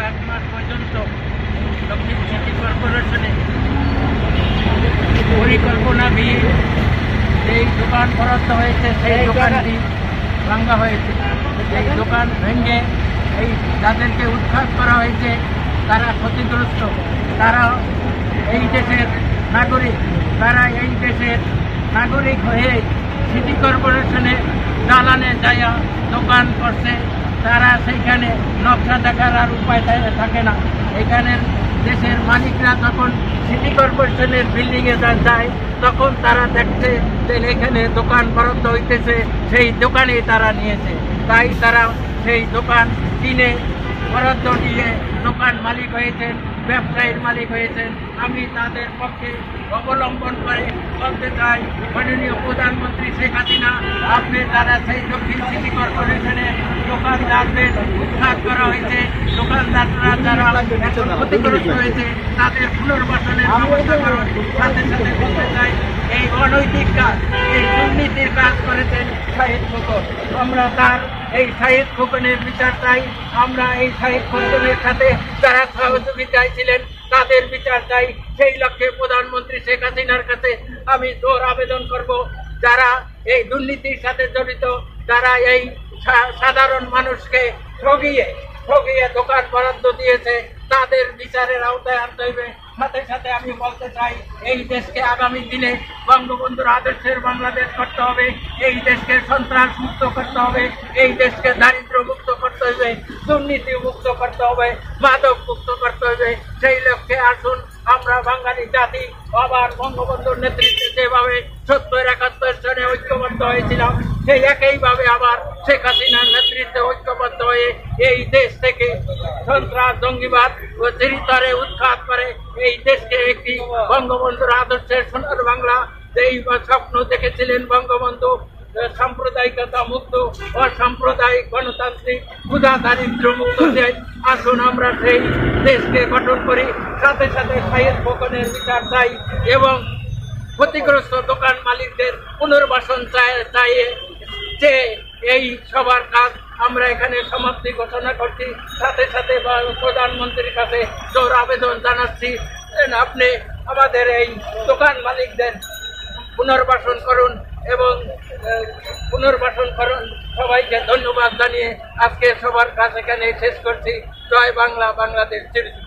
1 মাস পর্যন্ত দক্ষিণ সিটি কর্পোরেশনে পরিকল্পনাবিহীন যেই দোকান বরাদ্দ হয়েছে সেই দোকানটি ভাঙা হয়েছে। এই দোকান ভেঙে এই যাদেরকে উৎখাত করা হয়েছে তারা ক্ষতিগ্রস্ত, তারা এই দেশের নাগরিক, তারা এই দেশের নাগরিক হয়ে সিটি কর্পোরেশনে দালানে যায়া দোকান করছে। তারা সেইখানে নকশা দেখার আর উপায় থাকে না। এখানের দেশের মালিকরা যখন সিটি কর্পোরেশনের বিল্ডিংয়ে যায় তখন তারা দেখছে যে এখানে দোকান বরাদ্দ হইতেছে, সেই দোকানেই তারা নিয়েছে। তাই তারা সেই দোকান কিনে বরাদ্দ নিয়ে দোকান মালিক হয়েছেন, ব্যবসায়ীর মালিক হয়েছেন। আমি তাদের পক্ষে অবলম্বন করে বলতে চাই, মাননীয় প্রধানমন্ত্রী শেখ হাসিনা, আপনি তারা সেই দক্ষিণ সিটি কর্পোরেশনে দোকানদারদের উৎখাত করা হয়েছে, দোকানদাররা যারা ক্ষতিগ্রস্ত হয়েছে তাদের পুনর্বাসনের ব্যবস্থা করার সাথে সাথে বলতে চাই, এই অনৈতিক কাজ, এই দুর্নীতির কাজ করেছেন শাহিদ খোকন। আমরা তার এই শাহিদ খোকনের বিচার চাই। আমরা এই শাহিদ খোকনের সাথে যারা সহযোগিতায় ছিলেন তাদের বিচার চাই। সেই লক্ষ্যে প্রধানমন্ত্রী শেখ হাসিনার কাছে আমি জোর আবেদন করব, যারা এই দুর্নীতির সাথে জড়িত, যারা এই সাধারণ মানুষকে ঠগিয়ে দোকান বরাদ্দ দিয়েছে তাদের বিচারের আওতায় আনতে হইবে। সাথে সাথে আমি বলতে চাই, এই দেশকে আগামী দিনে বঙ্গবন্ধুর আদর্শের বাংলাদেশ করতে হবে, এই দেশকে সন্ত্রাস মুক্ত করতে হবে, এই দেশকে দারিদ্র মুক্ত করতে হবে, দুর্নীতি মুক্ত করতে হবে, মাদক মুক্ত করতে হবে। সেই লক্ষ্যে আসুন আমরা বাঙালি জাতি আবার বঙ্গবন্ধুর নেতৃত্বে যেভাবে ৭০-৭১ সনে ঐক্যবদ্ধ হয়েছিলাম, সেই একইভাবে আবার শেখ হাসিনার নেতৃত্বে ঐক্যবদ্ধ হয়ে এই দেশ থেকে সন্ত্রাস, জঙ্গিবাদ ও চিরিতরে উৎখাত করে এই দেশকে একটি বঙ্গবন্ধুর আদর্শের সোনার বাংলা, যেই স্বপ্ন দেখেছিলেন বঙ্গবন্ধু, সাম্প্রদায়িকতা মুক্ত, অসাম্প্রদায়িক গণতান্ত্রিক, ক্ষুধা দারিদ্র মুক্ত দেশ। আসুন আমরা সেই দেশকে গঠন করি। সাথে সাথে শাহিদ খোকনের বিচার চাই এবং ক্ষতিগ্রস্ত দোকান মালিকদের পুনর্বাসন চাই যে এই সবার কাজ আমরা এখানে সমাপ্তি ঘোষণা করছি। সাথে সাথে প্রধানমন্ত্রীর কাছে জোর আবেদন জানাচ্ছি, আপনি আমাদের এই দোকান মালিকদের পুনর্বাসন করুন এবং পুনর্বাসন করুন। সবাইকে ধন্যবাদ জানিয়ে আজকে সবার কাজ এখানে শেষ করছি। জয় বাংলা, বাংলাদেশ চিরজীবী।